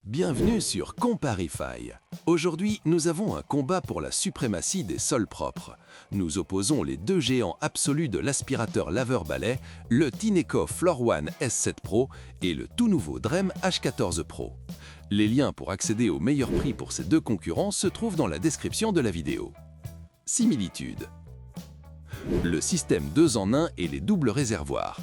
Bienvenue sur Comparify. Aujourd'hui, nous avons un combat pour la suprématie des sols propres. Nous opposons les deux géants absolus de l'aspirateur laveur-balai, le Tineco Floor One S7 Pro et le tout nouveau Drem H14 Pro. Les liens pour accéder au meilleur prix pour ces deux concurrents se trouvent dans la description de la vidéo. Similitudes. Le système 2 en 1 et les doubles réservoirs.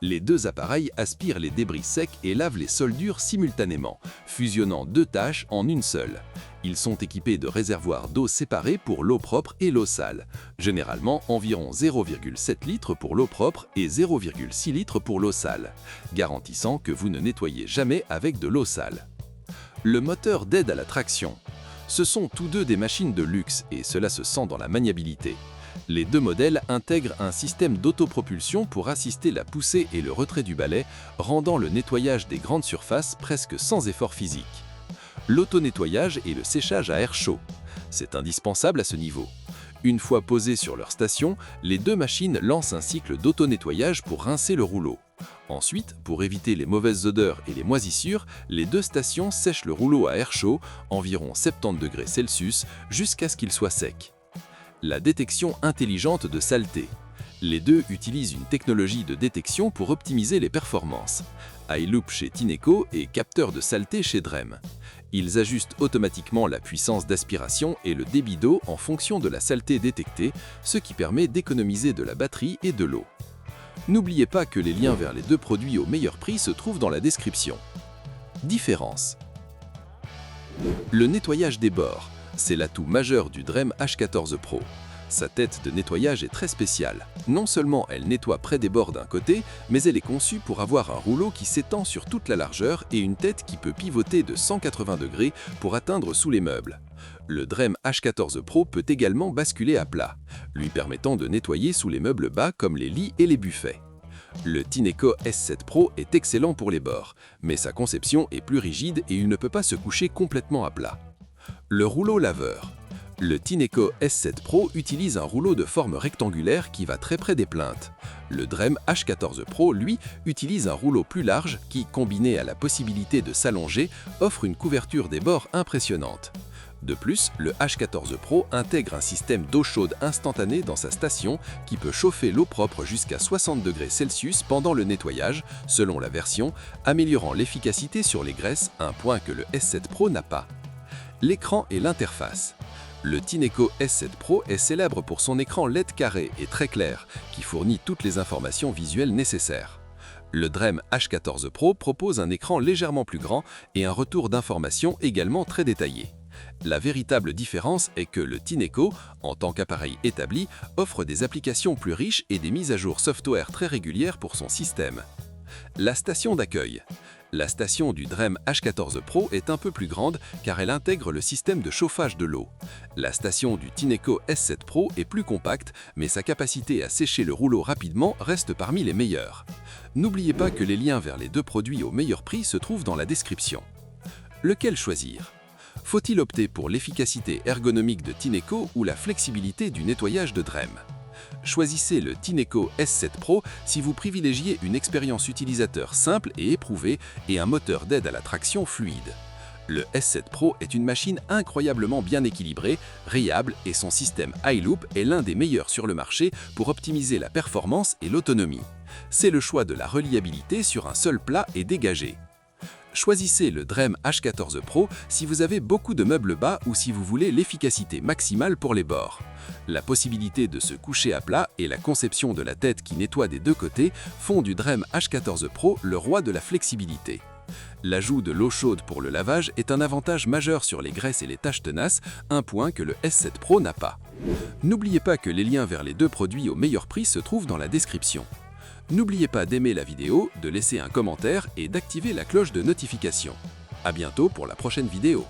Les deux appareils aspirent les débris secs et lavent les sols durs simultanément, fusionnant deux tâches en une seule. Ils sont équipés de réservoirs d'eau séparés pour l'eau propre et l'eau sale, généralement environ 0,7 litres pour l'eau propre et 0,6 litres pour l'eau sale, garantissant que vous ne nettoyez jamais avec de l'eau sale. Le moteur d'aide à la traction. Ce sont tous deux des machines de luxe et cela se sent dans la maniabilité. Les deux modèles intègrent un système d'autopropulsion pour assister la poussée et le retrait du balai, rendant le nettoyage des grandes surfaces presque sans effort physique. L'auto-nettoyage et le séchage à air chaud. C'est indispensable à ce niveau. Une fois posées sur leur station, les deux machines lancent un cycle d'auto-nettoyage pour rincer le rouleau. Ensuite, pour éviter les mauvaises odeurs et les moisissures, les deux stations sèchent le rouleau à air chaud, environ 70 degrés Celsius, jusqu'à ce qu'il soit sec. La détection intelligente de saleté. Les deux utilisent une technologie de détection pour optimiser les performances. iLoop chez Tineco et capteur de saleté chez Drem. Ils ajustent automatiquement la puissance d'aspiration et le débit d'eau en fonction de la saleté détectée, ce qui permet d'économiser de la batterie et de l'eau. N'oubliez pas que les liens vers les deux produits au meilleur prix se trouvent dans la description. Différence. Le nettoyage des bords. C'est l'atout majeur du Drem H14 Pro. Sa tête de nettoyage est très spéciale. Non seulement elle nettoie près des bords d'un côté, mais elle est conçue pour avoir un rouleau qui s'étend sur toute la largeur et une tête qui peut pivoter de 180 degrés pour atteindre sous les meubles. Le Drem H14 Pro peut également basculer à plat, lui permettant de nettoyer sous les meubles bas comme les lits et les buffets. Le Tineco S7 Pro est excellent pour les bords, mais sa conception est plus rigide et il ne peut pas se coucher complètement à plat. Le rouleau laveur. Le Tineco S7 Pro utilise un rouleau de forme rectangulaire qui va très près des plinthes. Le Drem H14 Pro, lui, utilise un rouleau plus large qui, combiné à la possibilité de s'allonger, offre une couverture des bords impressionnante. De plus, le H14 Pro intègre un système d'eau chaude instantanée dans sa station qui peut chauffer l'eau propre jusqu'à 60 degrés Celsius pendant le nettoyage, selon la version, améliorant l'efficacité sur les graisses, un point que le S7 Pro n'a pas. L'écran et l'interface. Le Tineco S7 Pro est célèbre pour son écran LED carré et très clair, qui fournit toutes les informations visuelles nécessaires. Le Drem H14 Pro propose un écran légèrement plus grand et un retour d'informations également très détaillé. La véritable différence est que le Tineco, en tant qu'appareil établi, offre des applications plus riches et des mises à jour software très régulières pour son système. La station d'accueil. La station du Drem H14 Pro est un peu plus grande car elle intègre le système de chauffage de l'eau. La station du Tineco S7 Pro est plus compacte, mais sa capacité à sécher le rouleau rapidement reste parmi les meilleures. N'oubliez pas que les liens vers les deux produits au meilleur prix se trouvent dans la description. Lequel choisir ? Faut-il opter pour l'efficacité ergonomique de Tineco ou la flexibilité du nettoyage de Drem ? Choisissez le Tineco S7 Pro si vous privilégiez une expérience utilisateur simple et éprouvée et un moteur d'aide à la traction fluide. Le S7 Pro est une machine incroyablement bien équilibrée, réable et son système iLoop est l'un des meilleurs sur le marché pour optimiser la performance et l'autonomie. C'est le choix de la reliabilité sur un seul plat et dégagé. Choisissez le Drem H14 Pro si vous avez beaucoup de meubles bas ou si vous voulez l'efficacité maximale pour les bords. La possibilité de se coucher à plat et la conception de la tête qui nettoie des deux côtés font du Drem H14 Pro le roi de la flexibilité. L'ajout de l'eau chaude pour le lavage est un avantage majeur sur les graisses et les taches tenaces, un point que le S7 Pro n'a pas. N'oubliez pas que les liens vers les deux produits au meilleur prix se trouvent dans la description. N'oubliez pas d'aimer la vidéo, de laisser un commentaire et d'activer la cloche de notification. À bientôt pour la prochaine vidéo.